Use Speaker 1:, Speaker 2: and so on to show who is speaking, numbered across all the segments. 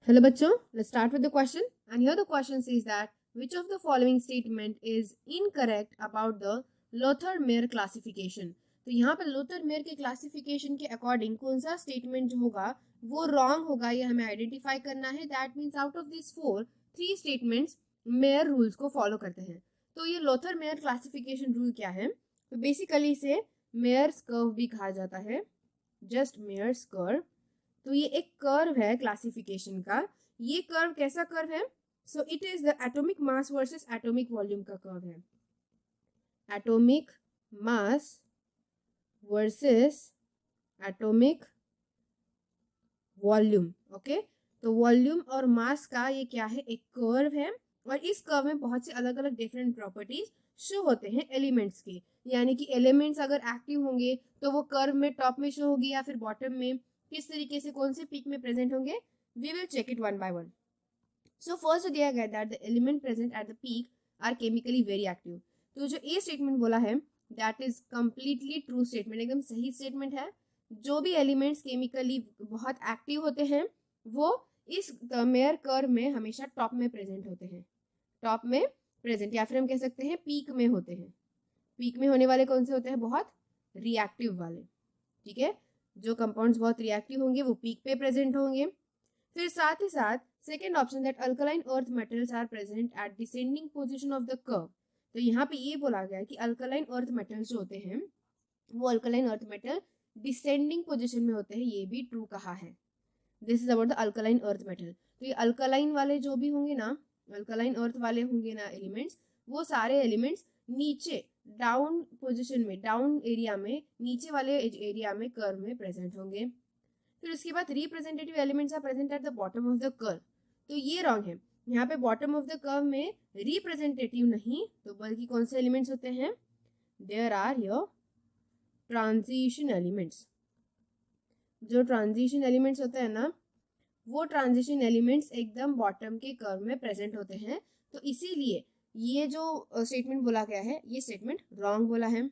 Speaker 1: Hello बच्चों, let's start with the question. And here the question says that which of the following statement is incorrect about the Lothar-Meyer classification. तो यहाँ पे Lothar Meyer के classification के according कौन सा statement जो होगा वो रॉन्ग होगा, ये हमें आइडेंटिफाई करना है. That means out of this 3 statements mayor rules को फॉलो करते हैं. तो ये लोथर-मेयर क्लासिफिकेशन रूल क्या है? तो बेसिकली इसे मेयर्स कर्व भी कहा जाता है, जस्ट मेयर्स कर्व. तो ये एक कर्व है क्लासिफिकेशन का. ये कर्व कैसा कर्व है? So it is the atomic mass versus atomic volume का कर्व है. Atomic mass versus atomic volume. Okay, तो वॉल्यूम और मास का ये क्या है? एक कर्व है. और इस कर्व में बहुत से अलग अलग डिफरेंट प्रॉपर्टीज शो होते हैं एलिमेंट्स के. यानी कि एलिमेंट्स अगर एक्टिव होंगे तो वो कर्व में टॉप में शो होगी या फिर बॉटम में, किस तरीके से कौन से पीक में प्रेजेंट होंगे. We will check it one by one. So first दिया गया that the element present at the peak are chemically very active. तो जो ए स्टेटमेंट बोला है that is completely true statement, एकदम सही स्टेटमेंट है. जो भी एलिमेंट्स केमिकली बहुत एक्टिव होते हैं वो इस मेयर कर्व में हमेशा टॉप में प्रेजेंट होते हैं. टॉप में प्रेजेंट, या फिर हम कह सकते हैं पीक में होते हैं. पीक में होने वाले कौन से होते हैं? बहुत रिएक्टिव वाले. ठीक है, जो कंपाउंड्स बहुत रिएक्टिव होंगे वो पीक पे प्रेजेंट होंगे. फिर साथ ही साथ second option that alkaline earth metals are present at descending position of the curve. तो यहाँ पे ये बोला गया है कि अल्कलाइन अर्थ मेटल्स जो होते हैं वो alkaline earth metal descending position में होते हैं. ये भी ट्रू कहा है. This is about the alkaline earth metal. तो ये अल्कलाइन वाले जो भी होंगे ना, अल्कलाइन अर्थ वाले होंगे ना एलिमेंट्स, वो सारे एलिमेंट्स नीचे डाउन पोजीशन में, डाउन एरिया में, नीचे वाले एरिया में कर्व में प्रेजेंट होंगे. फिर उसके बाद representative elements are present at the bottom of the curve. तो ये रॉन्ग है. यहाँ पे बॉटम ऑफ द कर्व में रिप्रेजेंटेटिव नहीं तो बल्कि कौन से एलिमेंट्स होते हैं? There are your transition elements. जो ट्रांजिशन एलिमेंट्स होते हैं ना, वो ट्रांजिशन एलिमेंट्स एकदम बॉटम के कर्व में प्रेजेंट होते हैं. तो इसीलिए ये जो स्टेटमेंट बोला गया है ये स्टेटमेंट रॉन्ग बोला है.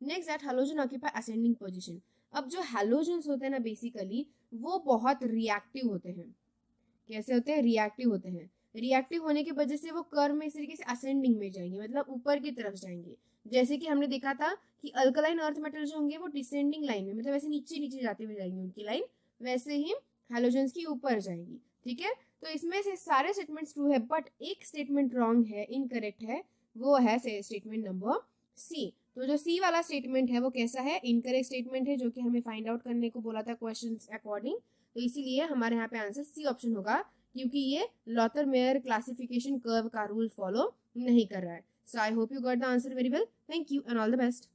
Speaker 1: Next that halogen occupy ascending position. अब जो हैलोजन्स होते हैं ना बेसिकली वो बहुत रिएक्टिव होते हैं. कैसे होते हैं? रिएक्टिव होते हैं. रिएक्टिव होने की वजह से वो कर्व में इस तरीके से असेंडिंग में जाएंगे, मतलब ऊपर की तरफ जाएंगे. जैसे कि हमने देखा था कि अल्कलाइन अर्थ मेटल जो होंगे वो डिसेंडिंग लाइन में, मतलब ऐसे नीचे नीचे जाते हुए जाएंगे उनकी लाइन, वैसे ही हैलोजन्स की ऊपर जाएंगी. ठीक है, तो इसमें से सारे स्टेटमेंट्स ट्रू है बट एक स्टेटमेंट रॉन्ग है, इनकरेक्ट है. वो है स्टेटमेंट नंबर सी. तो जो सी वाला स्टेटमेंट है वो कैसा है? इनकरेक्ट स्टेटमेंट है, जो कि हमें फाइंड आउट करने को बोला था क्वेश्चन अकॉर्डिंग. तो इसीलिए हमारे यहाँ पे आंसर सी ऑप्शन होगा, क्योंकि ये लोथर-मेयर क्लासिफिकेशन कर्व का रूल फॉलो नहीं कर रहा है. So I hope you got the answer very well. Thank you and all the best.